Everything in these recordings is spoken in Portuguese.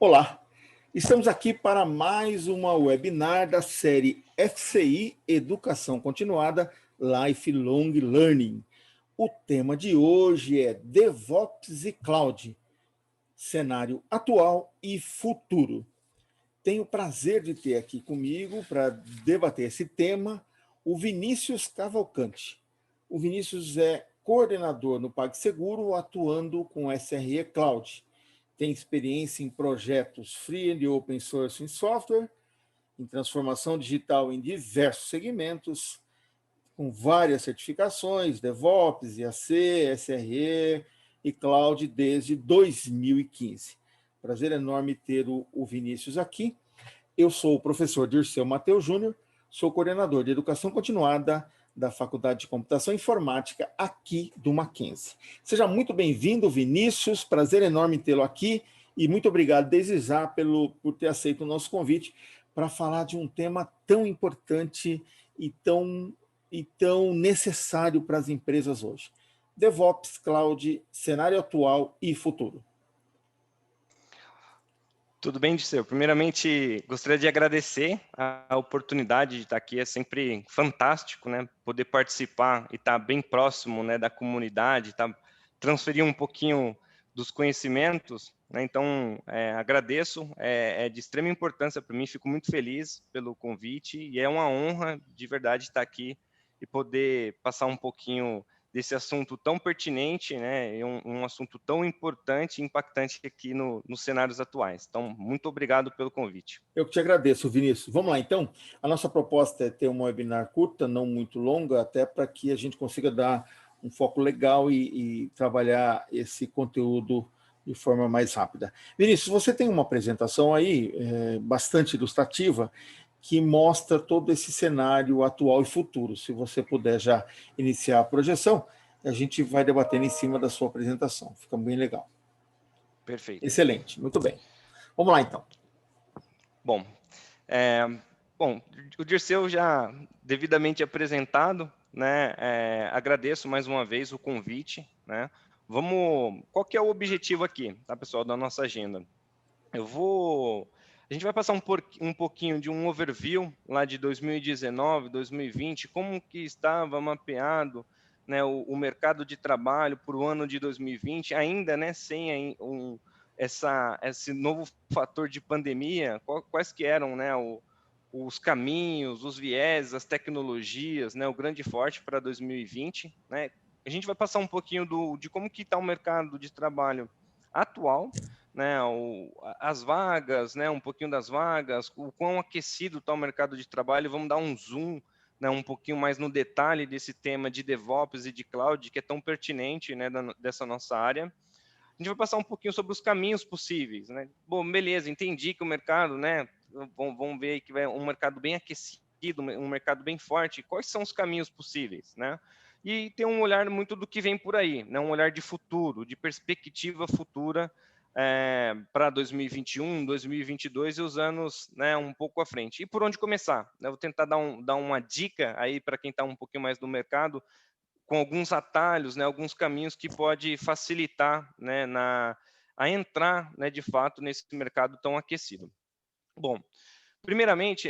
Olá, estamos aqui para mais uma webinar da série FCI Educação Continuada Lifelong Learning. O tema de hoje é DevOps e Cloud, cenário atual e futuro. Tenho o prazer de ter aqui comigo para debater esse tema o Vinícius Cavalcante. O Vinícius é coordenador no PagSeguro, atuando com SRE Cloud. Tem experiência em projetos free and open source em software, em transformação digital em diversos segmentos, com várias certificações, DevOps, IAC, SRE e Cloud desde 2015. Prazer enorme ter o Vinícius aqui. Eu sou o professor Dirceu Mateus Júnior, sou coordenador de Educação Continuada da Faculdade de Computação e Informática aqui do Mackenzie. Seja muito bem-vindo, Vinícius, prazer enorme tê-lo aqui e muito obrigado desde já por ter aceito o nosso convite para falar de um tema tão importante e tão necessário para as empresas hoje. DevOps, Cloud, cenário atual e futuro. Tudo bem, Dirceu? Primeiramente, gostaria de agradecer a oportunidade de estar aqui. É sempre fantástico, né? Poder participar e estar bem próximo, né, da comunidade, transferir um pouquinho dos conhecimentos, né? Então, agradeço, é de extrema importância para mim, fico muito feliz pelo convite e é uma honra, de verdade, estar aqui e poder passar um pouquinho desse assunto tão pertinente, né, e um assunto tão importante e impactante aqui nos cenários atuais. Então, muito obrigado pelo convite. Eu que te agradeço, Vinícius. Vamos lá, então. A nossa proposta é ter uma webinar curta, não muito longa, até para que a gente consiga dar um foco legal e trabalhar esse conteúdo de forma mais rápida. Vinícius, você tem uma apresentação aí bastante ilustrativa que mostra todo esse cenário atual e futuro. Se você puder já iniciar a projeção, a gente vai debatendo em cima da sua apresentação. Fica bem legal. Perfeito. Excelente, muito bem. Vamos lá, então. Bom, o Dirceu já devidamente apresentado, né? Agradeço mais uma vez o convite, né? Qual que é o objetivo aqui, tá, pessoal, da nossa agenda? A gente vai passar um pouquinho de um overview lá de 2019, 2020, como que estava mapeado, né, o mercado de trabalho para o ano de 2020, ainda, né, sem esse novo fator de pandemia, quais que eram, né, os caminhos, os viés, as tecnologias, né, o grande forte para 2020, né? A gente vai passar um pouquinho de como que está o mercado de trabalho atual, né, as vagas, né, um pouquinho das vagas, o quão aquecido está o mercado de trabalho, vamos dar um zoom, né, um pouquinho mais no detalhe desse tema de DevOps e de Cloud, que é tão pertinente, né, dessa nossa área. A gente vai passar um pouquinho sobre os caminhos possíveis, né? Bom, beleza, entendi que o mercado, né, vamos ver que vai um mercado bem aquecido, um mercado bem forte, quais são os caminhos possíveis, né? E tem um olhar muito do que vem por aí, né? Um olhar de futuro, de perspectiva futura para 2021, 2022 e os anos, né, um pouco à frente. E por onde começar? Eu vou tentar dar uma dica aí para quem está um pouquinho mais no mercado, com alguns atalhos, né, alguns caminhos que pode facilitar, né, a entrar, né, de fato nesse mercado tão aquecido. Bom, primeiramente,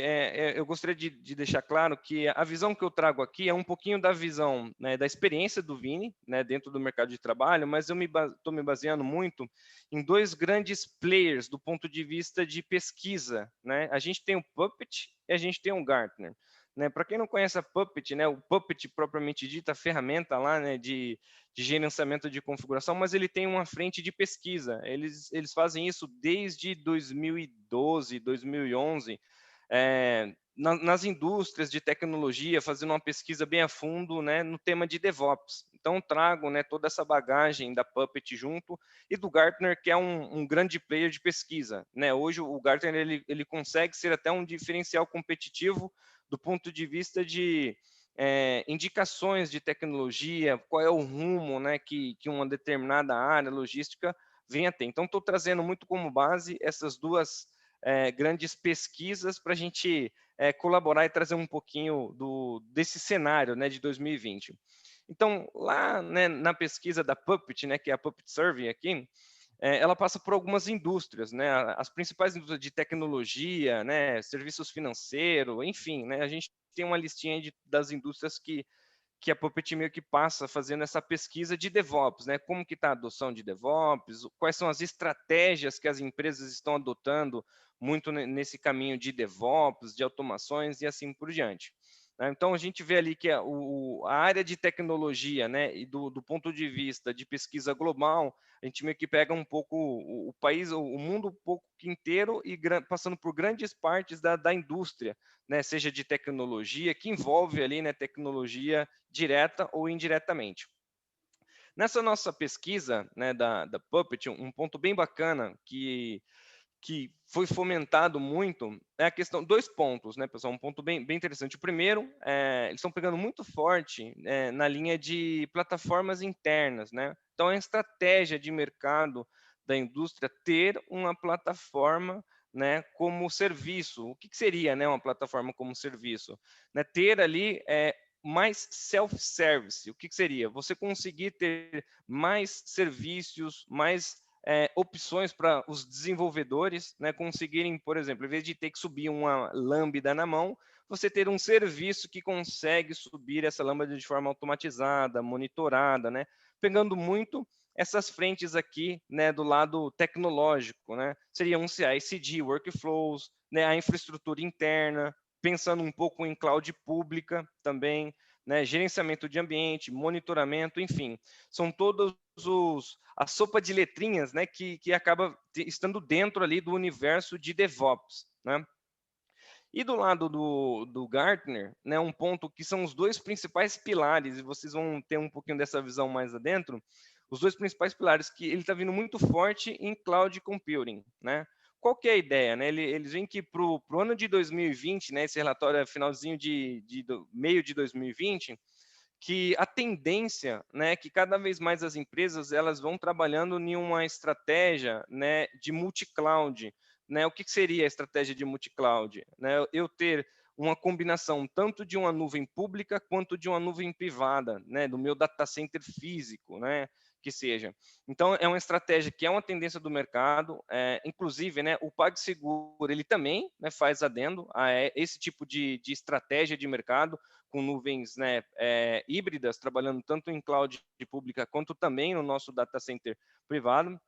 eu gostaria de deixar claro que a visão que eu trago aqui é um pouquinho da visão, né, da experiência do Vini, né, dentro do mercado de trabalho, mas eu estou me baseando muito em dois grandes players do ponto de vista de pesquisa, né? A gente tem o Puppet e a gente tem o Gartner. Né, para quem não conhece a Puppet, né, o Puppet propriamente dita, a ferramenta lá, né, de gerenciamento de configuração, mas ele tem uma frente de pesquisa. Eles fazem isso desde 2012, 2011, nas indústrias de tecnologia, fazendo uma pesquisa bem a fundo, né, no tema de DevOps. Então, trago, né, toda essa bagagem da Puppet junto e do Gartner, que é um grande player de pesquisa. Né? Hoje, o Gartner ele consegue ser até um diferencial competitivo do ponto de vista de indicações de tecnologia, qual é o rumo, né, que uma determinada área logística vem a ter. Então, estou trazendo muito como base essas duas grandes pesquisas para a gente colaborar e trazer um pouquinho desse cenário, né, de 2020. Então, lá, né, na pesquisa da Puppet, né, que é a Puppet Survey aqui, ela passa por algumas indústrias, né? As principais indústrias de tecnologia, né? Serviços financeiros, enfim, né? A gente tem uma listinha das indústrias que a Puppet meio que passa fazendo essa pesquisa de DevOps, né? Como que está a adoção de DevOps, quais são as estratégias que as empresas estão adotando muito nesse caminho de DevOps, de automações e assim por diante. Né? Então, a gente vê ali que a área de tecnologia, né, e do ponto de vista de pesquisa global, a gente meio que pega um pouco o país, o mundo um pouco inteiro e passando por grandes partes da indústria, né, seja de tecnologia, que envolve ali, né, tecnologia direta ou indiretamente. Nessa nossa pesquisa, né, da Puppet, um ponto bem bacana que foi fomentado muito é a questão, dois pontos, né, pessoal, um ponto bem interessante. O primeiro, eles estão pegando muito forte na linha de plataformas internas, né? Então, é a estratégia de mercado da indústria ter uma plataforma, né, como serviço. O que seria, né, uma plataforma como serviço? Né, ter ali mais self-service. O que seria? Você conseguir ter mais serviços, mais opções para os desenvolvedores, né, conseguirem, por exemplo, em vez de ter que subir uma lambda na mão, você ter um serviço que consegue subir essa lambda de forma automatizada, monitorada, né, pegando muito essas frentes aqui, né, do lado tecnológico, né, seria um CI/CD, workflows, né, a infraestrutura interna, pensando um pouco em cloud pública também, né, gerenciamento de ambiente, monitoramento, enfim, são todos a sopa de letrinhas, né, que acaba estando dentro ali do universo de DevOps, né? E do lado do Gartner, né, um ponto que são os dois principais pilares, e vocês vão ter um pouquinho dessa visão mais adentro, os dois principais pilares que ele está vindo muito forte em Cloud Computing, né? Qual que é a ideia, né? Eles veem que para o ano de 2020, né, esse relatório é finalzinho meio de 2020, que a tendência, né, que cada vez mais as empresas elas vão trabalhando em uma estratégia, né, de multi-cloud, né? O que seria a estratégia de multi-cloud? Né? Eu ter uma combinação tanto de uma nuvem pública quanto de uma nuvem privada, né, do meu data center físico, né, que seja. Então, é uma estratégia que é uma tendência do mercado, inclusive, né, o PagSeguro, ele também, né, faz adendo a esse tipo de estratégia de mercado, com nuvens, né, híbridas, trabalhando tanto em cloud pública quanto também no nosso data center privado.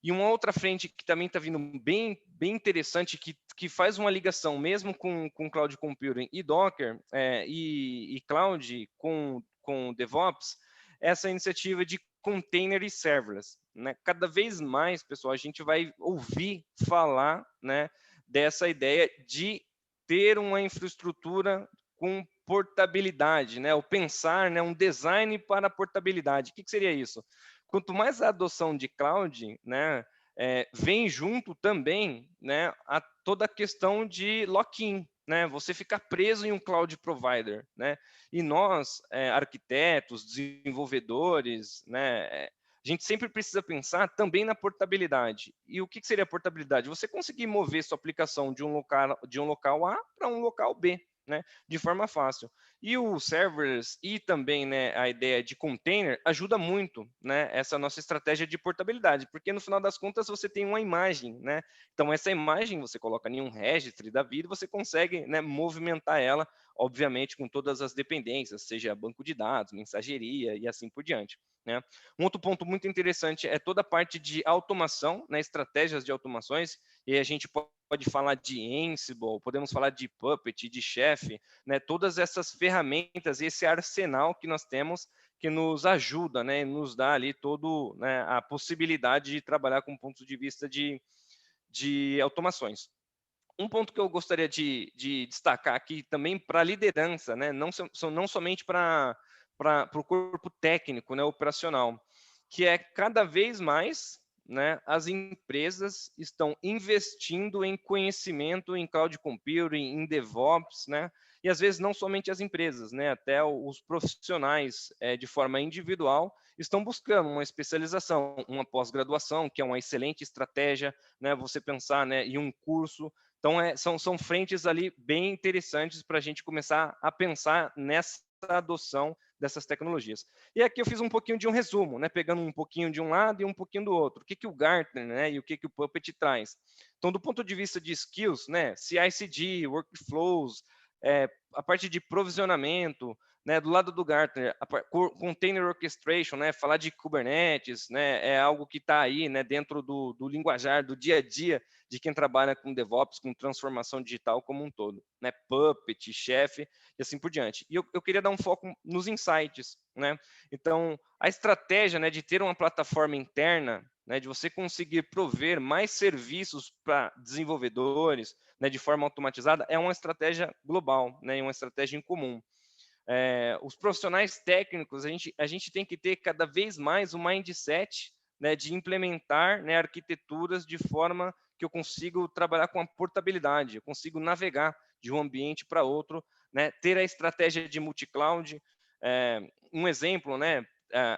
E uma outra frente que também está vindo bem interessante, que faz uma ligação mesmo com Cloud Computing e Docker e Cloud com DevOps, essa iniciativa de container e serverless. Né? Cada vez mais, pessoal, a gente vai ouvir falar, né, dessa ideia de ter uma infraestrutura com portabilidade, né? Ou pensar, né, um design para portabilidade. O que seria isso? Quanto mais a adoção de cloud, né, vem junto também, né, toda a questão de lock-in, né, você ficar preso em um cloud provider, né, e nós, arquitetos, desenvolvedores, né, a gente sempre precisa pensar também na portabilidade. E o que seria a portabilidade? Você conseguir mover sua aplicação de um local A para um local B, né, de forma fácil. E o servers e também, né, a ideia de container ajuda muito, né, essa nossa estratégia de portabilidade, porque no final das contas você tem uma imagem, né? Então essa imagem você coloca em um registry da vida e você consegue, né, movimentar ela, obviamente com todas as dependências, seja banco de dados, mensageria e assim por diante. Né? Um outro ponto muito interessante é toda a parte de automação, né, estratégias de automações, e a gente pode falar de Ansible, podemos falar de Puppet, de Chef, né, todas essas ferramentas, esse arsenal que nós temos que nos ajuda, né, nos dá ali todo, né, a possibilidade de trabalhar com ponto de vista de automações. Um ponto que eu gostaria de destacar aqui também para a liderança, né, não somente para o corpo técnico, né, operacional, que é cada vez mais, né, as empresas estão investindo em conhecimento em cloud computing, em DevOps, né, e às vezes não somente as empresas, né, até os profissionais de forma individual estão buscando uma especialização, uma pós-graduação, que é uma excelente estratégia, né, você pensar, né, em um curso. Então, são frentes ali bem interessantes para a gente começar a pensar nessa adoção dessas tecnologias. E aqui eu fiz um pouquinho de um resumo, né, pegando um pouquinho de um lado e um pouquinho do outro. O que o Gartner, né, e o que o Puppet traz? Então, do ponto de vista de skills, né, CI/CD, workflows, a parte de provisionamento, né, do lado do Gartner, container orchestration, né, falar de Kubernetes, né, é algo que está aí, né, dentro do linguajar, do dia a dia de quem trabalha com DevOps, com transformação digital como um todo, né, Puppet, Chef e assim por diante. E eu queria dar um foco nos insights, né? Então, a estratégia, né, de ter uma plataforma interna, né, de você conseguir prover mais serviços para desenvolvedores, né, de forma automatizada, é uma estratégia global, né, uma estratégia em comum. Os profissionais técnicos, a gente tem que ter cada vez mais um mindset, né, de implementar, né, arquiteturas de forma que eu consigo trabalhar com a portabilidade, eu consigo navegar de um ambiente para outro, né, ter a estratégia de multi-cloud. Um exemplo, né,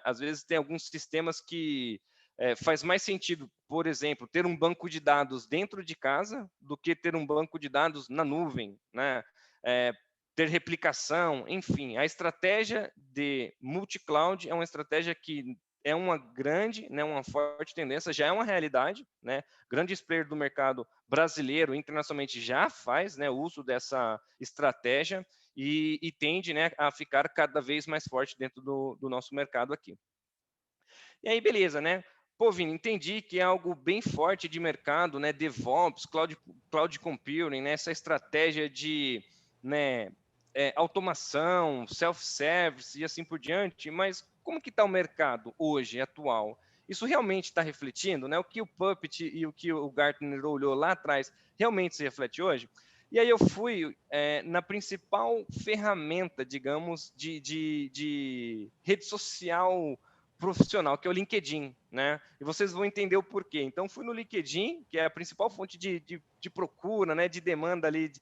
às vezes tem alguns sistemas que faz mais sentido, por exemplo, ter um banco de dados dentro de casa do que ter um banco de dados na nuvem, né? Ter replicação, enfim, a estratégia de multi-cloud é uma estratégia que é uma grande, né, uma forte tendência, já é uma realidade, né? Grandes players do mercado brasileiro, internacionalmente, já faz, né, uso dessa estratégia e tende, né, a ficar cada vez mais forte dentro do nosso mercado aqui. E aí, beleza, né? Pô, Vini, entendi que é algo bem forte de mercado, né? DevOps, Cloud Computing, né? Essa estratégia de, né, automação, self-service e assim por diante, mas como que está o mercado hoje, atual? Isso realmente está refletindo, né? O que o Puppet e o que o Gartner olhou lá atrás realmente se reflete hoje? E aí eu fui na principal ferramenta, digamos, de rede social profissional, que é o LinkedIn, né? E vocês vão entender o porquê. Então, fui no LinkedIn, que é a principal fonte de procura, né? De demanda ali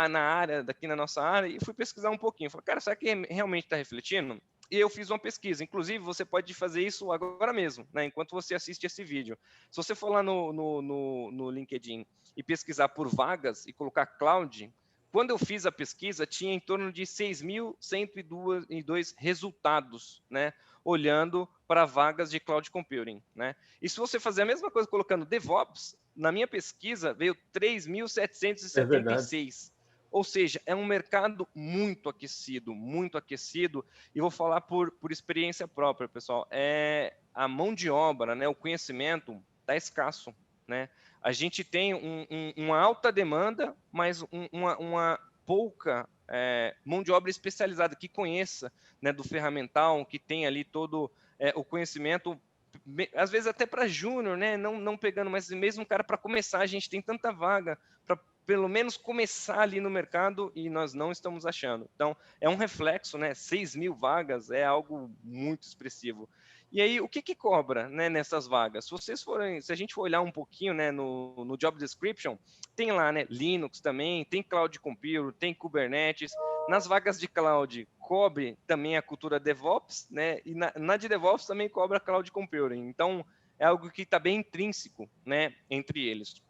na área, daqui na nossa área, e fui pesquisar um pouquinho. Falei, cara, será que realmente está refletindo? E eu fiz uma pesquisa. Inclusive, você pode fazer isso agora mesmo, né? Enquanto você assiste esse vídeo. Se você for lá no LinkedIn e pesquisar por vagas e colocar cloud, quando eu fiz a pesquisa, tinha em torno de 6.102 resultados, né? Olhando para vagas de cloud computing, né? E se você fazer a mesma coisa colocando DevOps, na minha pesquisa veio É verdade. 3.776. Ou seja, é um mercado muito aquecido, e vou falar por experiência própria, pessoal. A mão de obra, né, o conhecimento está escasso, né? A gente tem uma alta demanda, mas uma pouca mão de obra especializada que conheça, né, do ferramental, que tem ali todo o conhecimento, às vezes até para júnior, né, não pegando, mas mesmo cara para começar, a gente tem tanta vaga para pelo menos começar ali no mercado e nós não estamos achando. Então, é um reflexo, né? 6.000 vagas é algo muito expressivo. E aí, o que cobra, né, nessas vagas? Se a gente for olhar um pouquinho, né, no job description, tem lá, né, Linux também, tem Cloud Computer, tem Kubernetes. Nas vagas de cloud, cobre também a cultura DevOps, né, e na de DevOps também cobra Cloud Computing. Então, é algo que está bem intrínseco, né, entre eles.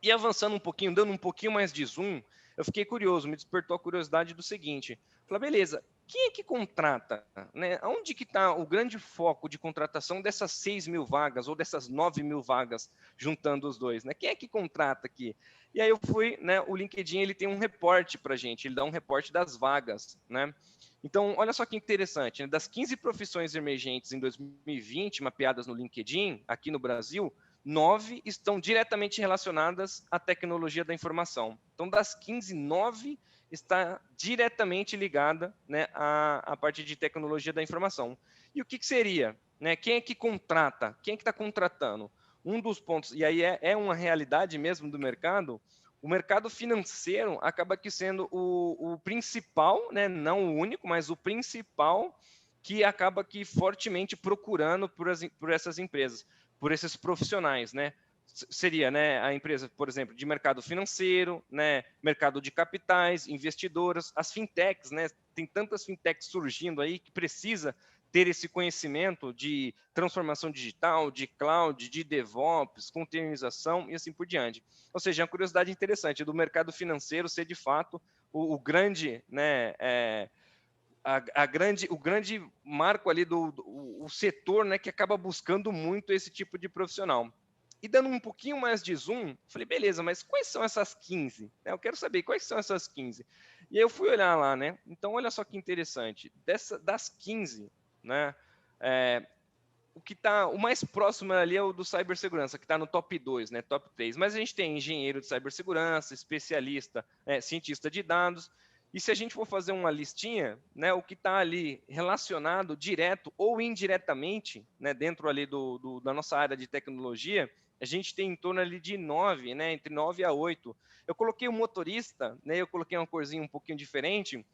E avançando um pouquinho, dando um pouquinho mais de zoom, eu fiquei curioso, me despertou a curiosidade do seguinte. Falei, beleza, quem é que contrata? Né? Onde que está o grande foco de contratação dessas 6.000 vagas ou dessas 9.000 vagas, juntando os dois? Né? Quem é que contrata aqui? E aí eu fui, né, o LinkedIn ele tem um reporte para a gente, ele dá um reporte das vagas. Né? Então, olha só que interessante, né? Das 15 profissões emergentes em 2020, mapeadas no LinkedIn, aqui no Brasil, 9 estão diretamente relacionadas à tecnologia da informação. Então, das 15, 9 está diretamente ligada, né, à parte de tecnologia da informação. E o que seria? Né, quem é que contrata? Quem é que está contratando? Um dos pontos, e aí é uma realidade mesmo do mercado, o mercado financeiro acaba que sendo o principal, né, não o único, mas o principal que acaba que fortemente procurando por essas empresas, por esses profissionais, né? Seria, né, a empresa, por exemplo, de mercado financeiro, né, mercado de capitais, investidoras, as fintechs, né? Tem tantas fintechs surgindo aí que precisa ter esse conhecimento de transformação digital, de cloud, de DevOps, containerização e assim por diante. Ou seja, é uma curiosidade interessante do mercado financeiro ser de fato o grande, né, o grande marco ali o setor, né, que acaba buscando muito esse tipo de profissional. E dando um pouquinho mais de zoom, falei, beleza, mas quais são essas 15? Eu quero saber quais são essas 15. E aí eu fui olhar lá, né? Então, olha só que interessante. Das 15, né? O mais próximo ali é o do cibersegurança, que está no top 2, né? Top 3. Mas a gente tem engenheiro de cibersegurança, especialista, cientista de dados. E se a gente for fazer uma listinha, né, o que está ali relacionado direto ou indiretamente, né, dentro ali da nossa área de tecnologia, a gente tem em torno ali de 9, né, entre 9 a 8. Eu coloquei o motorista, né, eu coloquei uma corzinha um pouquinho diferente,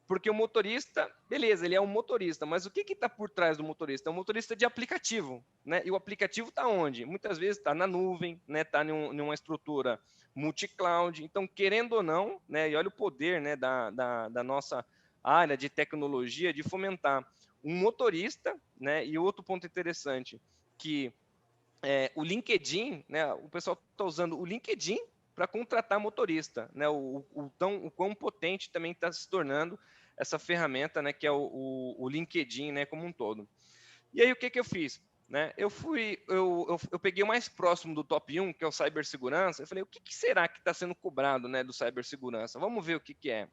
porque o motorista, beleza, ele é um motorista, mas o que está por trás do motorista? É um motorista de aplicativo, né? E o aplicativo está onde? Muitas vezes está na nuvem, né? Está numa estrutura multi-cloud. Então, querendo ou não, né? E olha o poder, né? Da nossa área de tecnologia de fomentar um motorista, né? E outro ponto interessante, que o LinkedIn, né? O pessoal está usando o LinkedIn para contratar motorista, né? O quão potente também está se tornando essa ferramenta, né, que é o LinkedIn, né, como um todo. E aí o que eu fiz? Né? Eu peguei o mais próximo do top 1, que é o cibersegurança, eu falei, o que será que está sendo cobrado, né, do cibersegurança? Vamos ver o que é.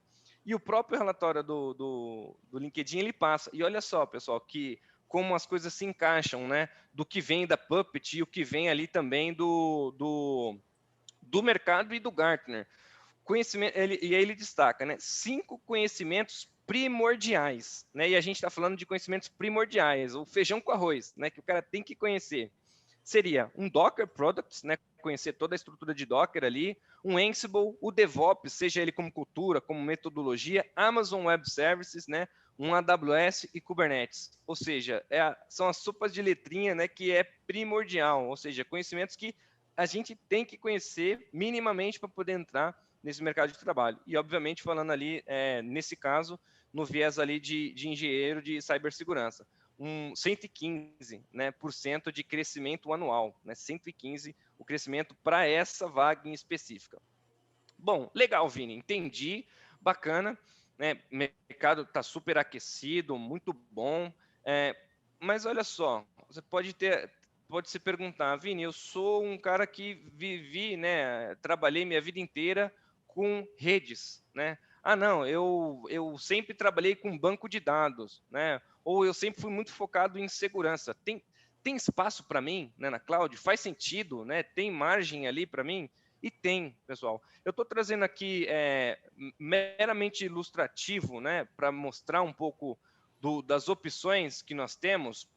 E o próprio relatório do LinkedIn, ele passa. E olha só, pessoal, que como as coisas se encaixam, né, do que vem da Puppet e o que vem ali também do mercado e do Gartner. Conhecimento, e aí ele destaca, né, 5 conhecimentos primordiais, né, e a gente está falando de conhecimentos primordiais, o feijão com arroz, né, que o cara tem que conhecer. Seria um Docker Products, né, conhecer toda a estrutura de Docker ali, um Ansible, o DevOps, seja ele como cultura, como metodologia, Amazon Web Services, né, um AWS e Kubernetes. Ou seja, são as sopas de letrinha, né, que é primordial, ou seja, conhecimentos que a gente tem que conhecer minimamente para poder entrar nesse mercado de trabalho. E, obviamente, falando ali, nesse caso, no viés ali de engenheiro de cibersegurança. 115%, né, de crescimento anual, né, 115% o crescimento para essa vaga em específica. Bom, legal, Vini, entendi, bacana, né, o mercado está super aquecido, muito bom, mas olha só, você pode se perguntar, Vini, eu sou um cara que vivi, né, trabalhei minha vida inteira com redes, né? Ah, não, eu sempre trabalhei com banco de dados, né? Ou eu sempre fui muito focado em segurança. Tem espaço para mim, né, na cloud? Faz sentido, né? Tem margem ali para mim? E tem, pessoal. Eu estou trazendo aqui meramente ilustrativo, né, para mostrar um pouco das opções que nós temos.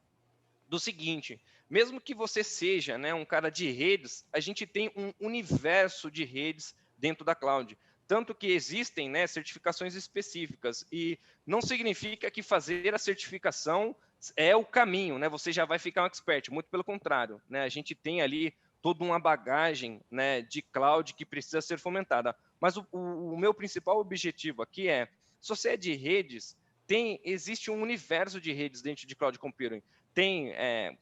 Do seguinte, mesmo que você seja, né, um cara de redes, a gente tem um universo de redes dentro da cloud. Tanto que existem, né, certificações específicas. E não significa que fazer a certificação é o caminho, né? Você já vai ficar um expert. Muito pelo contrário, né? A gente tem ali toda uma bagagem, né, de cloud que precisa ser fomentada. Mas o meu principal objetivo aqui se você é de redes, existe um universo de redes dentro de cloud computing.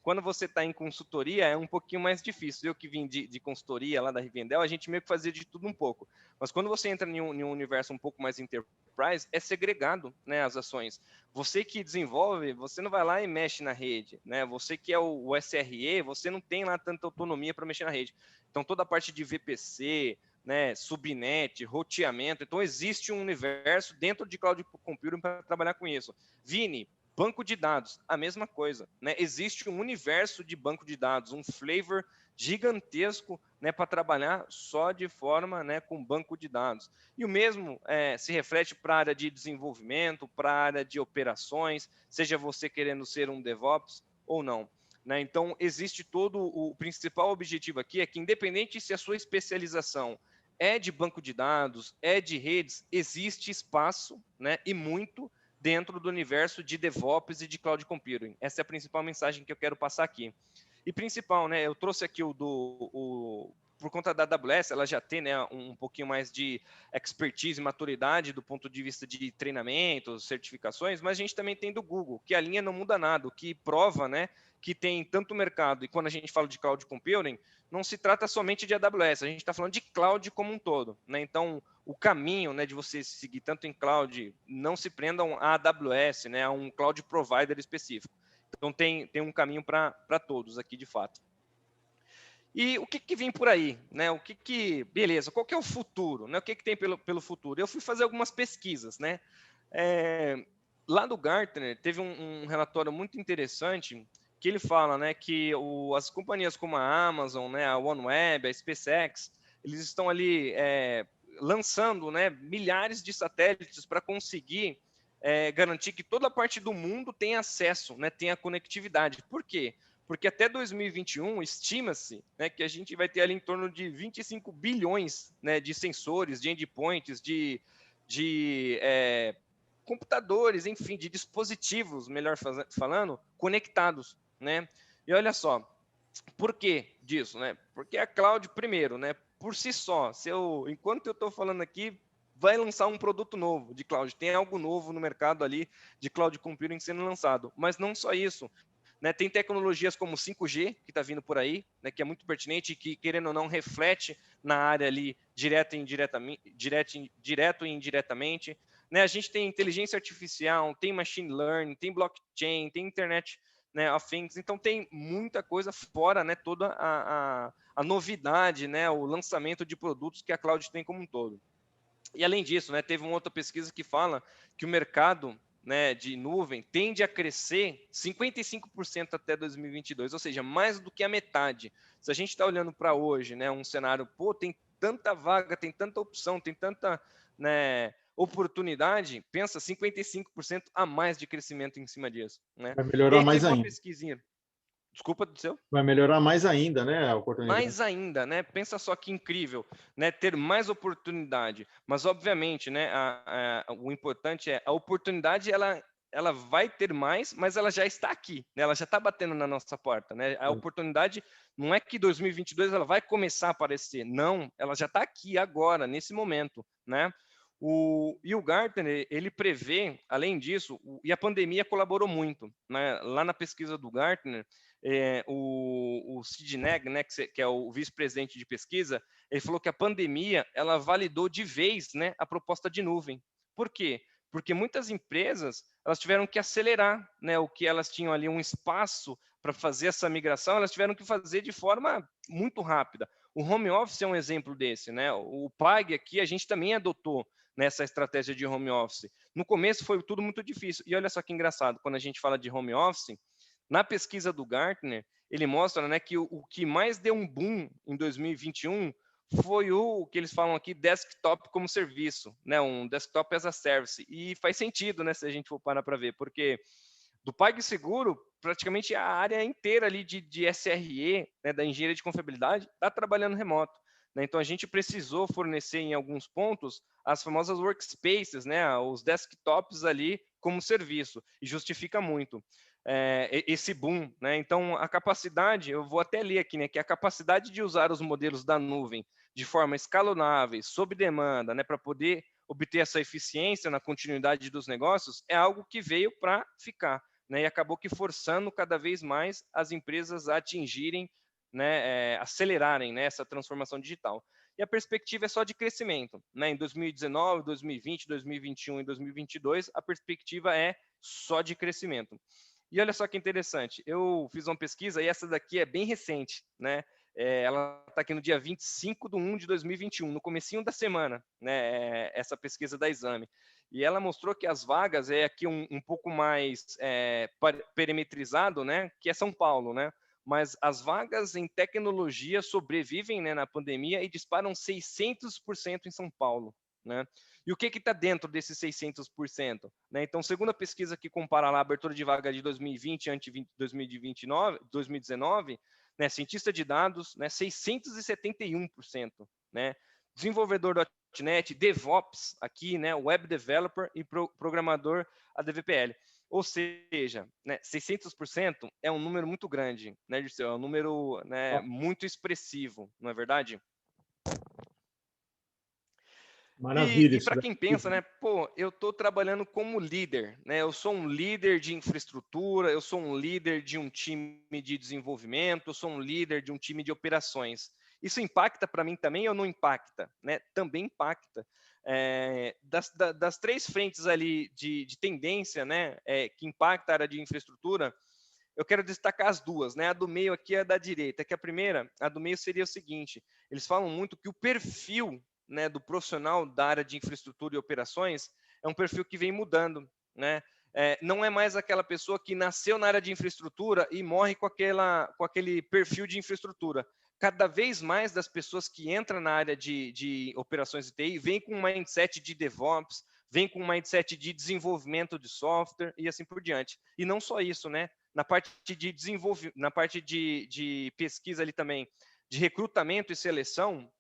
Quando você está em consultoria, é um pouquinho mais difícil. Eu que vim de consultoria lá da Rivendell, a gente meio que fazia de tudo um pouco. Mas quando você entra em um universo um pouco mais enterprise, é segregado, né, as ações. Você que desenvolve, você não vai lá e mexe na rede, né? Você que é o SRE, você não tem lá tanta autonomia para mexer na rede. Então, toda a parte de VPC, né, subnet, roteamento. Então, existe um universo dentro de cloud computing para trabalhar com isso. Vini, banco de dados, a mesma coisa, né? Existe um universo de banco de dados, um flavor gigantesco, né, para trabalhar só de forma, né, com banco de dados. E o mesmo se reflete para a área de desenvolvimento, para a área de operações, seja você querendo ser um DevOps ou não. Né? Então, existe todo o principal objetivo aqui é que, independente se a sua especialização é de banco de dados, é de redes, existe espaço, né, e muito dentro do universo de DevOps e de Cloud Computing. Essa é a principal mensagem que eu quero passar aqui. E principal, né, eu trouxe aqui por conta da AWS, ela já tem, né, um pouquinho mais de expertise e maturidade do ponto de vista de treinamentos, certificações, mas a gente também tem do Google, que a linha não muda nada, o que prova, né, que tem tanto mercado. E quando a gente fala de cloud computing, não se trata somente de AWS, a gente está falando de cloud como um todo, né? Então, o caminho, né, de você seguir tanto em cloud, não se prendam a AWS, né, a um cloud provider específico. Então, tem um caminho para todos aqui, de fato. E o que vem por aí, né? Beleza, qual que é o futuro, né? O que tem pelo futuro? Eu fui fazer algumas pesquisas, né? Lá do Gartner, teve um relatório muito interessante que ele fala, né, que as companhias como a Amazon, né, a OneWeb, a SpaceX, eles estão ali lançando, né, milhares de satélites para conseguir garantir que toda a parte do mundo tenha acesso, né, tenha conectividade. Por quê? Porque até 2021 estima-se, né, que a gente vai ter ali em torno de 25 bilhões, né, de sensores, de endpoints, de computadores, enfim, de dispositivos, melhor falando, conectados, né? E olha só, por que disso, né? Porque a cloud, primeiro, né, por si só, enquanto eu estou falando aqui, vai lançar um produto novo de cloud, tem algo novo no mercado ali de cloud computing sendo lançado, mas não só isso, né, tem tecnologias como 5G, que está vindo por aí, né, que é muito pertinente e que, querendo ou não, reflete na área ali direto e indiretamente. Né, a gente tem inteligência artificial, tem machine learning, tem blockchain, tem internet, né, of things. Então, tem muita coisa fora, né, toda a novidade, né, o lançamento de produtos que a cloud tem como um todo. E, além disso, né, teve uma outra pesquisa que fala que o mercado, né, de nuvem tende a crescer 55% até 2022, ou seja, mais do que a metade. Se a gente está olhando para hoje, né, um cenário, tem tanta vaga, tem tanta opção, tem tanta, né, oportunidade, pensa 55% a mais de crescimento em cima disso. Né? Vai E melhorar aí mais teve uma ainda. pesquisinha. Desculpa do seu? Vai melhorar mais ainda, né, a oportunidade. Mais ainda, né? Pensa só que incrível, né? Ter mais oportunidade. Mas obviamente, né? O importante é a oportunidade, ela vai ter mais, mas ela já está aqui, né? Ela já está batendo na nossa porta, né? A oportunidade não é que 2022 ela vai começar a aparecer, não, ela já está aqui agora, nesse momento, né? E o Gartner, ele prevê, além disso, e a pandemia colaborou muito, né? Lá na pesquisa do Gartner, o Sid Neg, né, que é o vice-presidente de pesquisa, ele falou que a pandemia ela validou de vez, né, a proposta de nuvem. Por quê? Porque muitas empresas elas tiveram que acelerar, né, o que elas tinham ali um espaço para fazer essa migração, elas tiveram que fazer de forma muito rápida. O home office é um exemplo desse, né? O PAG aqui a gente também adotou nessa estratégia de home office. No começo foi tudo muito difícil. E olha só que engraçado, quando a gente fala de home office, na pesquisa do Gartner, ele mostra, né, que o que mais deu um boom em 2021 foi o que eles falam aqui, desktop como serviço, né, um desktop as a service. E faz sentido, né, se a gente for parar para ver, porque do PagSeguro, praticamente a área inteira ali de SRE, né, da engenharia de confiabilidade, está trabalhando remoto. Né? Então, a gente precisou fornecer em alguns pontos as famosas workspaces, né, os desktops ali como serviço, e justifica muito esse boom. Né? Então, a capacidade, eu vou até ler aqui, né, que a capacidade de usar os modelos da nuvem de forma escalonável, sob demanda, né, para poder obter essa eficiência na continuidade dos negócios, é algo que veio para ficar. Né, e acabou que forçando cada vez mais as empresas a atingirem, né, acelerarem, né, essa transformação digital. E a perspectiva é só de crescimento. Né? Em 2019, 2020, 2021 e 2022, a perspectiva é só de crescimento. E olha só que interessante, eu fiz uma pesquisa e essa daqui é bem recente, né? Ela está aqui no dia 25/1 de 2021, no comecinho da semana, né? Essa pesquisa da Exame. E ela mostrou que as vagas é aqui um pouco mais perimetrizado, né? Que é São Paulo, né? Mas as vagas em tecnologia sobrevivem, né, na pandemia e disparam 600% em São Paulo. Né? E o que está dentro desses 600%? Né? Então, segundo a pesquisa que compara lá a abertura de vaga de 2020 ante 2019, né, cientista de dados, né, 671%. Né? Desenvolvedor .NET, DevOps aqui, né, Web Developer e programador ADVPL. Ou seja, né, 600% é um número muito grande, né, Dirceu? É um número, né, muito expressivo, não é verdade? Maravilha E isso para quem pensa, daí. né, pô, eu estou trabalhando como líder, né? Eu sou um líder de infraestrutura, eu sou um líder de um time de desenvolvimento, eu sou um líder de um time de operações. Isso impacta para mim também ou não impacta? Né? Também impacta. Das três frentes ali de tendência, né, que impacta a área de infraestrutura, eu quero destacar as duas, né? A do meio aqui é a da direita, que a primeira, a do meio seria o seguinte: eles falam muito que o perfil, né, do profissional da área de infraestrutura e operações é um perfil que vem mudando, né? Não é mais aquela pessoa que nasceu na área de infraestrutura e morre com aquele perfil de infraestrutura. Cada vez mais das pessoas que entram na área de operações de TI vêm com um mindset de DevOps, vêm com um mindset de desenvolvimento de software e assim por diante. E não só isso, né? Na parte de desenvolvimento, na parte de pesquisa ali também, de recrutamento e seleção,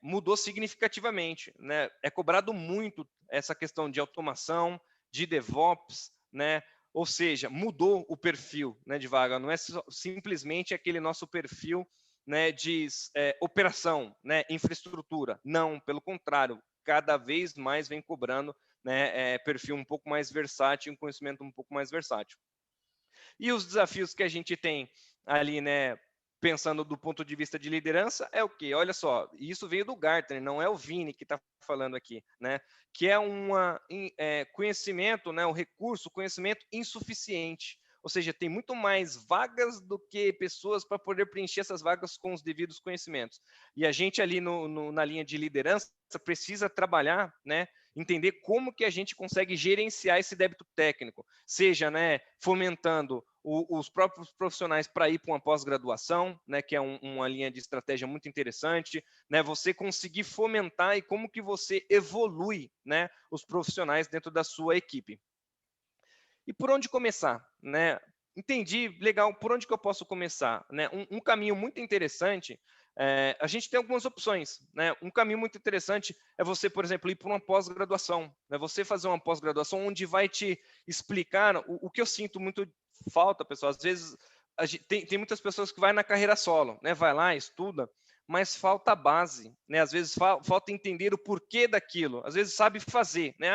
mudou significativamente, né? É cobrado muito essa questão de automação, de DevOps, né? Ou seja, mudou o perfil, né, de vaga. Não é simplesmente aquele nosso perfil, né, de operação, né, infraestrutura. Não, pelo contrário, cada vez mais vem cobrando, né, perfil um pouco mais versátil, um conhecimento um pouco mais versátil. E os desafios que a gente tem ali, né, pensando do ponto de vista de liderança, é o quê? Olha só, isso veio do Gartner, não é o Vini que está falando aqui, né? Que é conhecimento, né, um recurso, conhecimento insuficiente. Ou seja, tem muito mais vagas do que pessoas para poder preencher essas vagas com os devidos conhecimentos. E a gente ali na linha de liderança precisa trabalhar, né, entender como que a gente consegue gerenciar esse débito técnico, seja, né, fomentando os próprios profissionais para ir para uma pós-graduação, né, que é uma linha de estratégia muito interessante, né, você conseguir fomentar e como que você evolui, né, os profissionais dentro da sua equipe. E por onde começar, né? Entendi, legal, por onde que eu posso começar? Né? Um caminho muito interessante, a gente tem algumas opções. Né? Um caminho muito interessante é você, por exemplo, ir para uma pós-graduação. Né? Você fazer uma pós-graduação onde vai te explicar o que eu sinto muito falta, pessoal. Às vezes, tem muitas pessoas que vai na carreira solo, né? Vai lá, estuda, mas falta a base. Né? Às vezes, falta entender o porquê daquilo. Às vezes, sabe fazer. Né?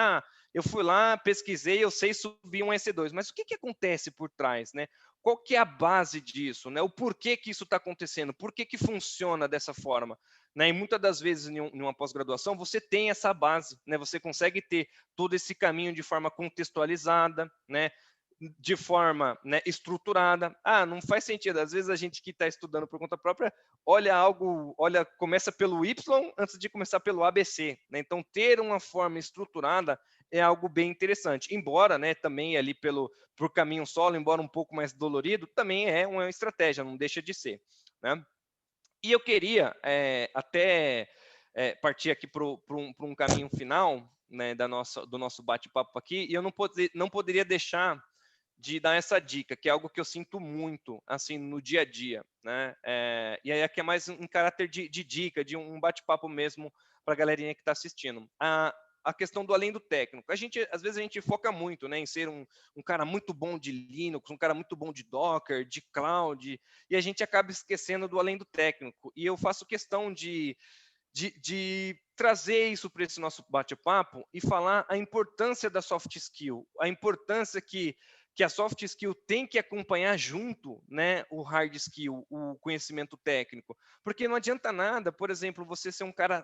Eu fui lá, pesquisei, eu sei subir um EC2, mas o que, que acontece por trás, né? Qual que é a base disso, né? O porquê que isso está acontecendo, por que, que funciona dessa forma, né? E muitas das vezes em uma pós-graduação você tem essa base, né? Você consegue ter todo esse caminho de forma contextualizada, né? De forma, né, estruturada. Não faz sentido. Às vezes a gente que está estudando por conta própria começa pelo Y antes de começar pelo ABC. Né? Então, ter uma forma estruturada é algo bem interessante. Embora, né, também ali por caminho solo, embora um pouco mais dolorido, também é uma estratégia, não deixa de ser. Né? E eu queria até partir aqui para um caminho final, né, do nosso bate-papo aqui, e eu não poderia deixar de dar essa dica, que é algo que eu sinto muito, assim, no dia a dia, né? E aí aqui é mais um caráter de dica, de um bate-papo mesmo para a galerinha que está assistindo. A questão do além do técnico. Às vezes a gente foca muito, né, em ser um cara muito bom de Linux, um cara muito bom de Docker, de Cloud, e a gente acaba esquecendo do além do técnico. E eu faço questão de trazer isso para esse nosso bate-papo e falar a importância da soft skill, a importância que a soft skill tem que acompanhar junto, né, o hard skill, o conhecimento técnico. Porque não adianta nada, por exemplo, você ser um cara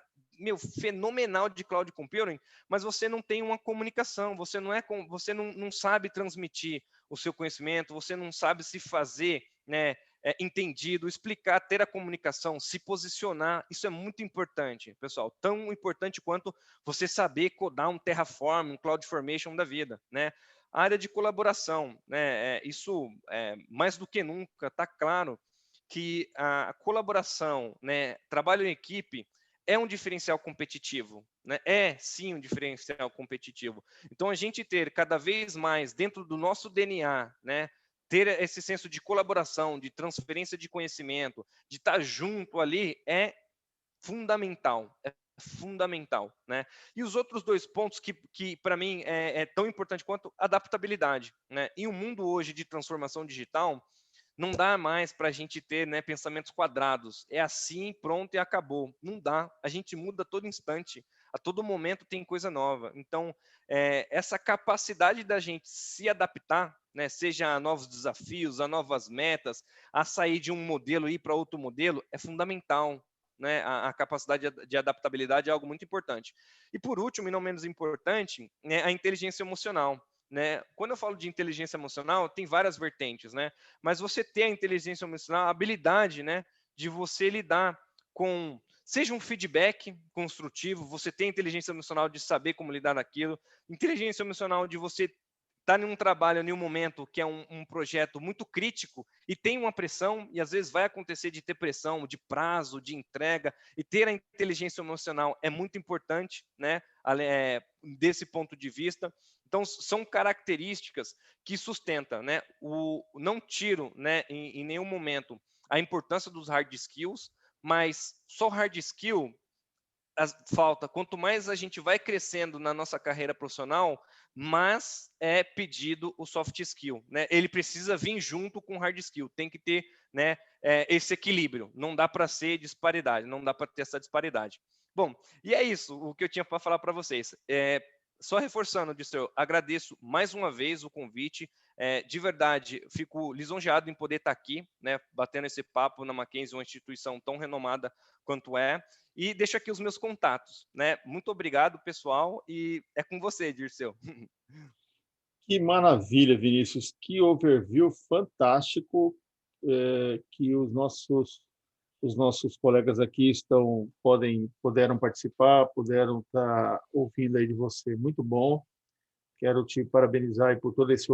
fenomenal de cloud computing, mas você não tem uma comunicação, você não sabe transmitir o seu conhecimento, você não sabe se fazer, né, entendido, explicar, ter a comunicação, se posicionar, isso é muito importante, pessoal, tão importante quanto você saber codar um Terraform, um CloudFormation da vida, né? A área de colaboração, né? Isso mais do que nunca está claro que a colaboração, né, trabalho em equipe é um diferencial competitivo, né? É sim um diferencial competitivo. Então a gente ter cada vez mais dentro do nosso DNA, né, ter esse senso de colaboração, de transferência de conhecimento, de estar junto ali é fundamental. É fundamental, né? E os outros dois pontos que para mim é tão importante quanto adaptabilidade, né? Em um mundo hoje de transformação digital, não dá mais para a gente ter, né, pensamentos quadrados. É assim, pronto e acabou. Não dá. A gente muda a todo instante. A todo momento tem coisa nova. Então, essa capacidade da gente se adaptar, né, seja a novos desafios, a novas metas, a sair de um modelo e ir para outro modelo, é fundamental. Né? A capacidade de adaptabilidade é algo muito importante. E por último, e não menos importante, né, a inteligência emocional. Né? Quando eu falo de inteligência emocional, tem várias vertentes, né? Mas você ter a inteligência emocional, a habilidade, né, de você lidar com, seja um feedback construtivo, você ter inteligência emocional de saber como lidar naquilo, inteligência emocional de você estar em um trabalho, em um momento que é um projeto muito crítico e tem uma pressão, e às vezes vai acontecer de ter pressão, de prazo, de entrega, e ter a inteligência emocional é muito importante, né, desse ponto de vista. Então, são características que sustentam, né? Não tiro, né, em nenhum momento a importância dos hard skills, mas só hard skill falta. Quanto mais a gente vai crescendo na nossa carreira profissional, mais é pedido o soft skill, né? Ele precisa vir junto com o hard skill. Tem que ter, né, esse equilíbrio. Não dá para ser disparidade, não dá para ter essa disparidade. Bom, e é isso o que eu tinha para falar para vocês. Só reforçando, Dirceu, agradeço mais uma vez o convite. De verdade, fico lisonjeado em poder estar aqui, né, batendo esse papo na Mackenzie, uma instituição tão renomada quanto é. E deixo aqui os meus contatos. Né? Muito obrigado, pessoal, e é com você, Dirceu. Que maravilha, Vinícius. Que overview fantástico que os nossos colegas aqui puderam participar, puderam estar ouvindo aí de você. Muito bom. Quero te parabenizar aí por todo esse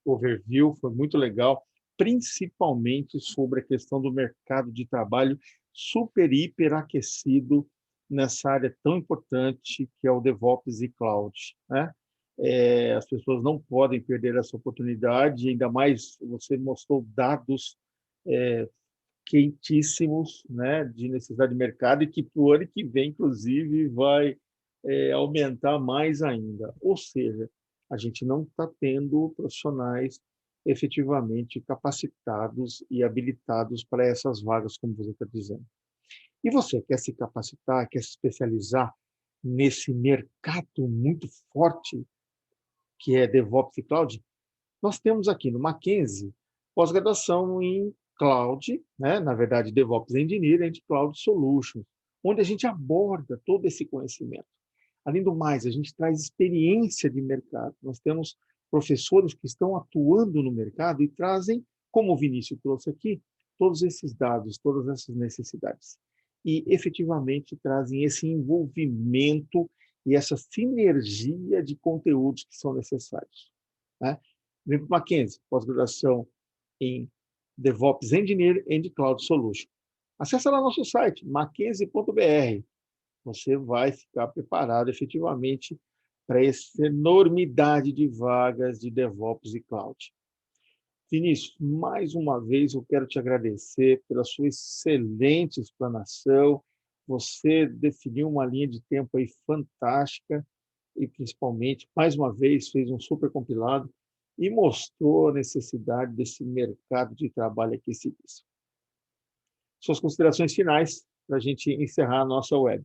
overview, foi muito legal, principalmente sobre a questão do mercado de trabalho super, hiper aquecido nessa área tão importante que é o DevOps e Cloud, né? As pessoas não podem perder essa oportunidade, ainda mais você mostrou dados quentíssimos, né, de necessidade de mercado e que para o ano que vem, inclusive, vai aumentar mais ainda. Ou seja, a gente não está tendo profissionais efetivamente capacitados e habilitados para essas vagas, como você está dizendo. E você quer se capacitar, quer se especializar nesse mercado muito forte que é DevOps e Cloud? Nós temos aqui no Mackenzie pós-graduação em Cloud, né? Na verdade, DevOps Engineer and Cloud Solutions, onde a gente aborda todo esse conhecimento. Além do mais, a gente traz experiência de mercado. Nós temos professores que estão atuando no mercado e trazem, como o Vinícius trouxe aqui, todos esses dados, todas essas necessidades. E, efetivamente, trazem esse envolvimento e essa sinergia de conteúdos que são necessários. Né? Vem para o Mackenzie, pós-graduação em DevOps Engineer and Cloud Solution. Acesse lá nosso site, mackenzie.br. Você vai ficar preparado efetivamente para essa enormidade de vagas de DevOps e Cloud. Vinícius, mais uma vez eu quero te agradecer pela sua excelente explanação. Você definiu uma linha de tempo aí fantástica e, principalmente, mais uma vez, fez um super compilado e mostrou a necessidade desse mercado de trabalho aquecidíssimo. Suas considerações finais para a gente encerrar a nossa web.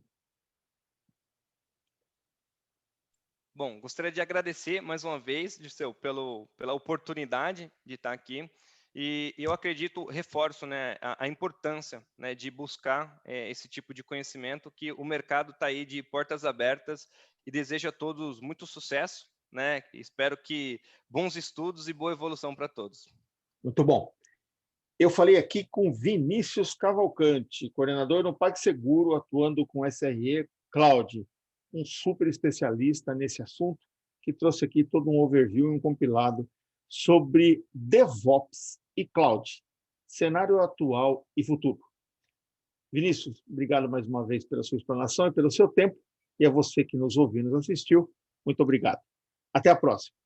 Bom, gostaria de agradecer mais uma vez, Dirceu, pela oportunidade de estar aqui. E eu acredito, reforço, né, a importância, né, de buscar esse tipo de conhecimento, que o mercado está aí de portas abertas, e desejo a todos muito sucesso, né? Espero que bons estudos e boa evolução para todos. Muito bom. Eu falei aqui com Vinícius Cavalcante, coordenador no PagSeguro, atuando com SRE Cloud, um super especialista nesse assunto, que trouxe aqui todo um overview e um compilado sobre DevOps e Cloud, cenário atual e futuro. Vinícius, obrigado mais uma vez pela sua explanação e pelo seu tempo, e a você que nos ouviu e nos assistiu, muito obrigado. Até a próxima.